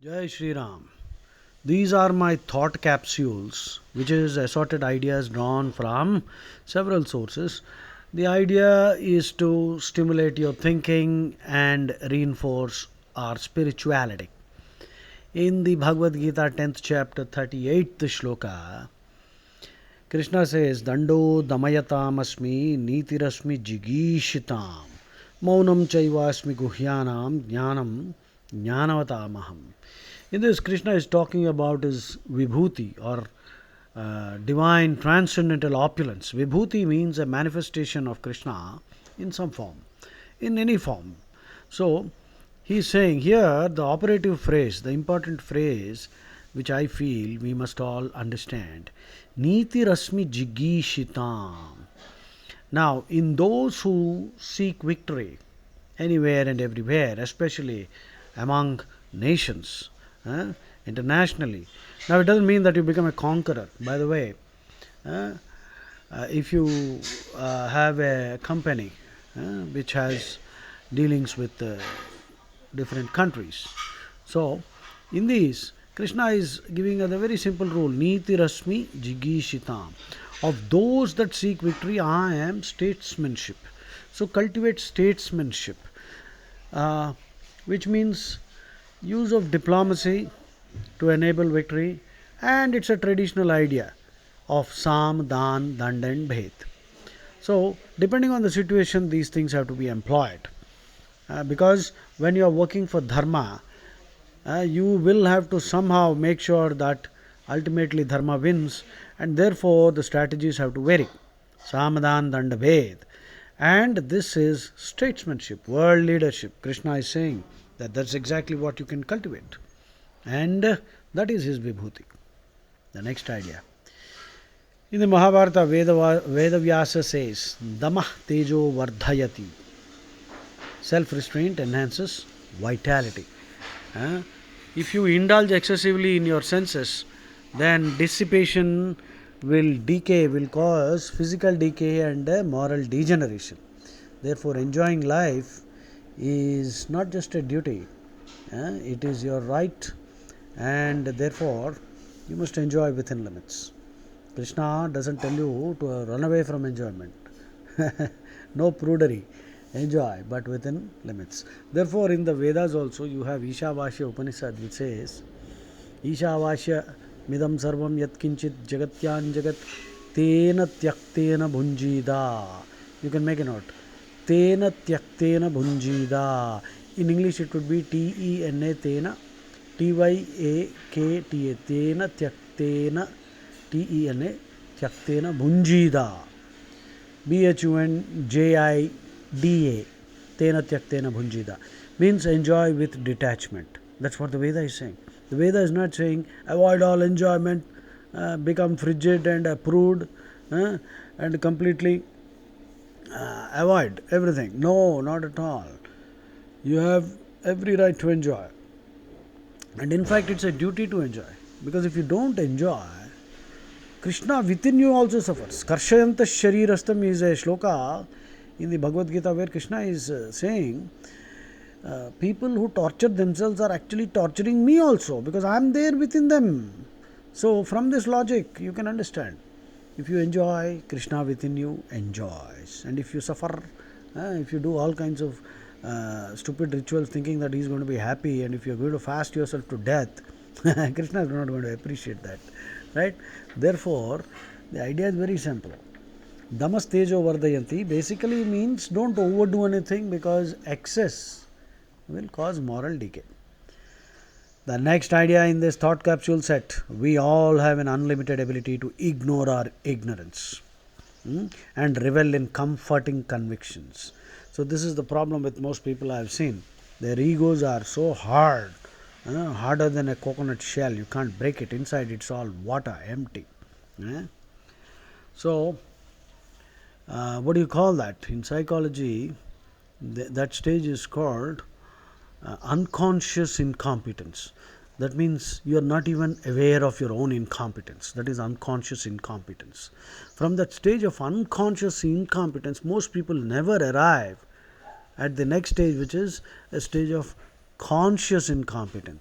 Jai Shri Ram. These are my thought capsules, which is assorted ideas drawn from several sources. The idea is to stimulate your thinking and reinforce our spirituality. In the Bhagavad Gita 10th chapter 38th shloka, Krishna says, Dando damayatam asmi nitirasmi jigishitam maunam chaivasmi guhyanam jnanam jnanavatamaham. In this, Krishna is talking about his vibhuti or divine transcendental opulence. Vibhuti means a manifestation of Krishna in some form, in any form. So, he is saying here the operative phrase, the important phrase which I feel we must all understand. Niti Rasmi Jigishitam. Now, in those who seek victory anywhere and everywhere, especially among nations, internationally. Now, it doesn't mean that you become a conqueror. By the way, if you have a company which has dealings with different countries, so in these, Krishna is giving us a very simple rule: Niti Rasmi Jigishitam. Of those that seek victory, I am statesmanship. So cultivate statesmanship, which means use of diplomacy to enable victory, and it's a traditional idea of Sam, Dan, Dand, and Bhet. So, depending on the situation, these things have to be employed. Because when you are working for Dharma, you will have to somehow make sure that ultimately Dharma wins, and therefore the strategies have to vary. Samadan Danda Bhed. And this is statesmanship, world leadership. Krishna is saying that that's exactly what you can cultivate. And that is his vibhuti. The next idea. In the Mahabharata, Vedavyasa says, Damah Tejo Vardhayati. Self-restraint enhances vitality. If you indulge excessively in your senses, then dissipation will decay, will cause physical decay and moral degeneration. Therefore, enjoying life is not just a duty, it is your right, and therefore you must enjoy within limits. Krishna doesn't tell you to run away from enjoyment. No prudery. Enjoy, but within limits. Therefore, in the Vedas also you have Ishavasya Upanishad, which says, Ishavasya midam sarvam yat kinchit jagatyan jagat tena tyaktena bhunjida. You can make a note. Tena tyaktena bhunjida. In English it would be T-E-N-A tena T-Y-A-K-T-A tena tyaktena T-E-N-A tyaktena bhunjida. B-H-U-N-J-I DA, Tena Tyaktena Bhunjida, means enjoy with detachment. That's what the Veda is saying. The Veda is not saying avoid all enjoyment, become frigid and prude, and completely avoid everything. No, not at all. You have every right to enjoy. And in fact, it's a duty to enjoy. Because if you don't enjoy, Krishna within you also suffers. Karshayanta Sharirastam is a shloka in the Bhagavad Gita where Krishna is saying, people who torture themselves are actually torturing me also, because I am there within them. So from this logic you can understand, if you enjoy, Krishna within you enjoys, and if you suffer, if you do all kinds of stupid rituals thinking that he is going to be happy, and if you are going to fast yourself to death, Krishna is not going to appreciate that, right? Therefore the idea is very simple. Damas Tejo Vardayanti basically means don't overdo anything, because excess will cause moral decay. The next idea in this thought capsule set, we all have an unlimited ability to ignore our ignorance and revel in comforting convictions. So this is the problem with most people I have seen. Their egos are so hard, harder than a coconut shell. You can't break it. Inside it's all water, empty. So what do you call that? In psychology, that stage is called unconscious incompetence. That means you are not even aware of your own incompetence. That is unconscious incompetence. From that stage of unconscious incompetence, most people never arrive at the next stage, which is a stage of conscious incompetence.